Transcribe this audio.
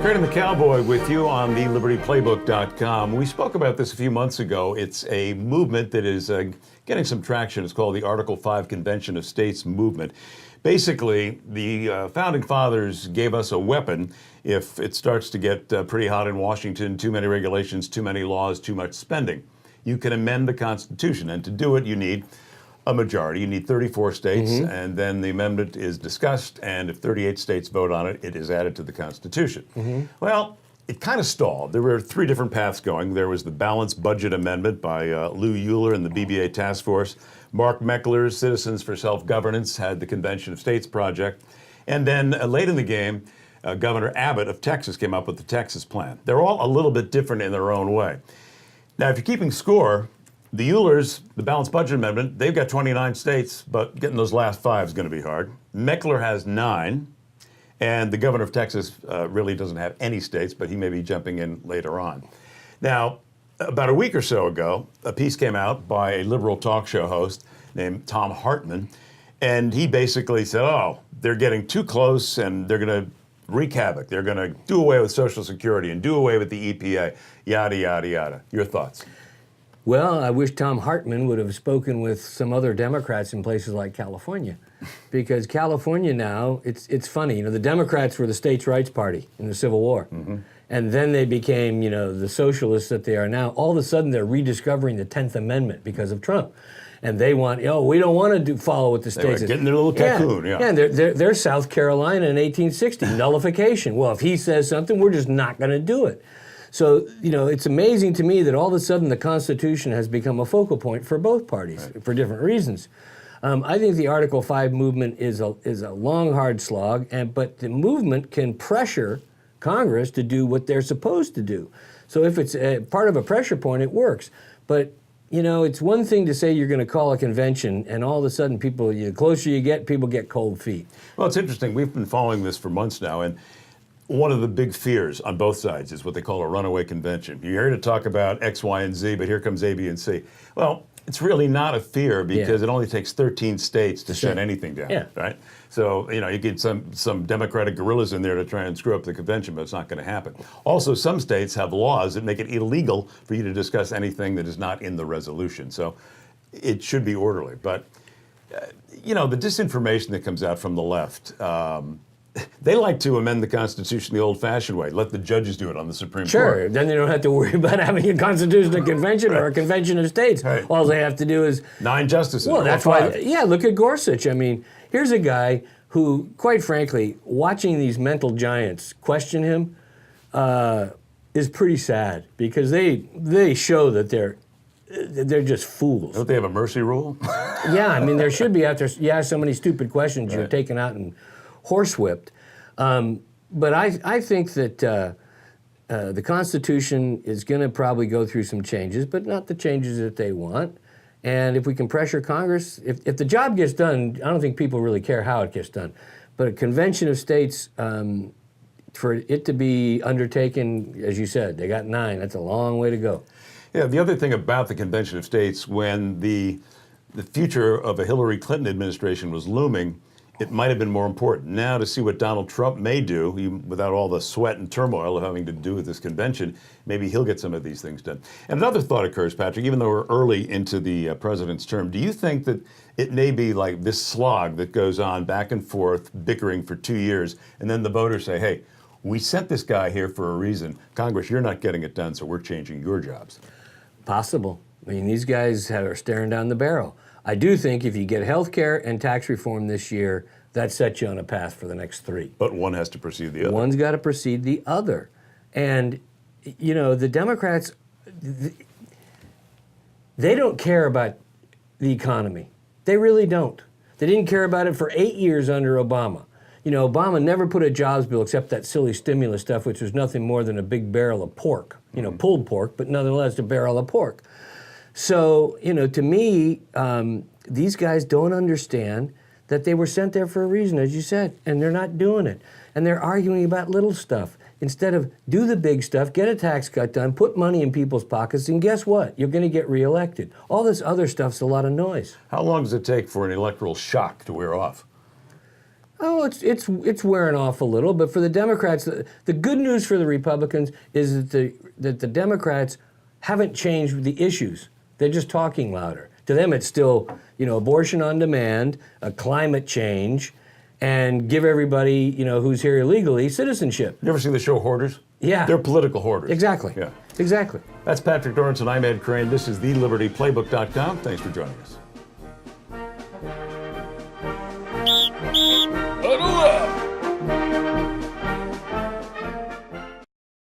Brandon the Cowboy with you on the LibertyPlaybook.com. We spoke about this a few months ago. It's a movement that is getting some traction. It's called the Article 5 Convention of States movement. Basically, the Founding Fathers gave us a weapon if it starts to get pretty hot in Washington, too many regulations, too many laws, too much spending. You can amend the Constitution, and to do it, you need a majority. You need 34 states, and then the amendment is discussed, and if 38 states vote on it, it is added to the Constitution. Well, it kind of stalled. There were three different paths going. There was the Balanced Budget Amendment by Lou Euler and the BBA Task Force. Mark Meckler's Citizens for Self-Governance had the Convention of States project. And then late in the game, Governor Abbott of Texas came up with the Texas Plan. They're all a little bit different in their own way. Now, if you're keeping score, the Eulers, the Balanced Budget Amendment, they've got 29 states, but getting those last 5 is going to be hard. Meckler has 9, and the governor of Texas really doesn't have any states, but he may be jumping in later on. Now, about a week or so ago, a piece came out by a liberal talk show host named Tom Hartman, and he basically said, oh, they're getting too close, and they're going to wreak havoc. They're going to do away with Social Security and do away with the EPA, yada, yada, yada. Your thoughts? Well, I wish Tom Hartman would have spoken with some other Democrats in places like California, because California now, it's funny, the Democrats were the states' rights party in the Civil War, and then they became, the socialists that they are now. All of a sudden, they're rediscovering the 10th Amendment because of Trump, and they want, we don't want to follow what the states. They're getting their little cocoon, yeah. They're South Carolina in 1860, nullification. Well, if he says something, we're just not going to do it. So, it's amazing to me that all of a sudden the Constitution has become a focal point for both parties for different reasons. I think the Article 5 movement is a long, hard slog, but the movement can pressure Congress to do what they're supposed to do. So if it's part of a pressure point, it works. But, it's one thing to say you're going to call a convention, and all of a sudden the closer you get, people get cold feet. Well, it's interesting. We've been following this for months now, and one of the big fears on both sides is what they call a runaway convention. You're here to talk about X, Y, and Z, but here comes A, B, and C. Well, it's really not a fear because it only takes 13 states to shut anything down, right? So, you get some Democratic guerrillas in there to try and screw up the convention, but it's not going to happen. Also, some states have laws that make it illegal for you to discuss anything that is not in the resolution. So it should be orderly. But, the disinformation that comes out from the left, they like to amend the Constitution the old-fashioned way. Let the judges do it on the Supreme Court. Sure, then they don't have to worry about having a constitutional convention or a convention of states. All they have to do is 9 justices. Well, that's why. Yeah, look at Gorsuch. I mean, here's a guy who, quite frankly, watching these mental giants question him is pretty sad because they show that they're just fools. Don't they have a mercy rule? Yeah, I mean, there should be after you ask so many stupid questions, you're taken out and horsewhipped. But I think that the Constitution is going to probably go through some changes, but not the changes that they want. And if we can pressure Congress, if the job gets done, I don't think people really care how it gets done. But a convention of states, for it to be undertaken, as you said, they got 9. That's a long way to go. Yeah, the other thing about the Convention of States, when the future of a Hillary Clinton administration was looming, it might have been more important. Now to see what Donald Trump may do, without all the sweat and turmoil of having to do with this convention, maybe he'll get some of these things done. And another thought occurs, Patrick, even though we're early into the president's term, do you think that it may be like this slog that goes on back and forth, bickering for 2 years, and then the voters say, hey, we sent this guy here for a reason. Congress, you're not getting it done, so we're changing your jobs. Possible. I mean, these guys are staring down the barrel. I do think if you get health care and tax reform this year, that sets you on a path for the next 3. But one has to precede the other. One's got to precede the other. And, the Democrats, they don't care about the economy. They really don't. They didn't care about it for 8 years under Obama. Obama never put a jobs bill except that silly stimulus stuff, which was nothing more than a big barrel of pork, pulled pork, but nonetheless a barrel of pork. So, to me, these guys don't understand that they were sent there for a reason, as you said, and they're not doing it. And they're arguing about little stuff. instead of do the big stuff, get a tax cut done, put money in people's pockets, and guess what? You're going to get reelected. All this other stuff's a lot of noise. How long does it take for an electoral shock to wear off? Oh, it's wearing off a little, but for the Democrats, the good news for the Republicans is that the Democrats haven't changed the issues. They're just talking louder. To them, it's still, abortion on demand, climate change, and give everybody, who's here illegally citizenship. You ever see the show Hoarders? Yeah. They're political hoarders. Exactly. Yeah. Exactly. That's Patrick Dorrance and I'm Ed Crane. This is thelibertyplaybook.com. Thanks for joining us.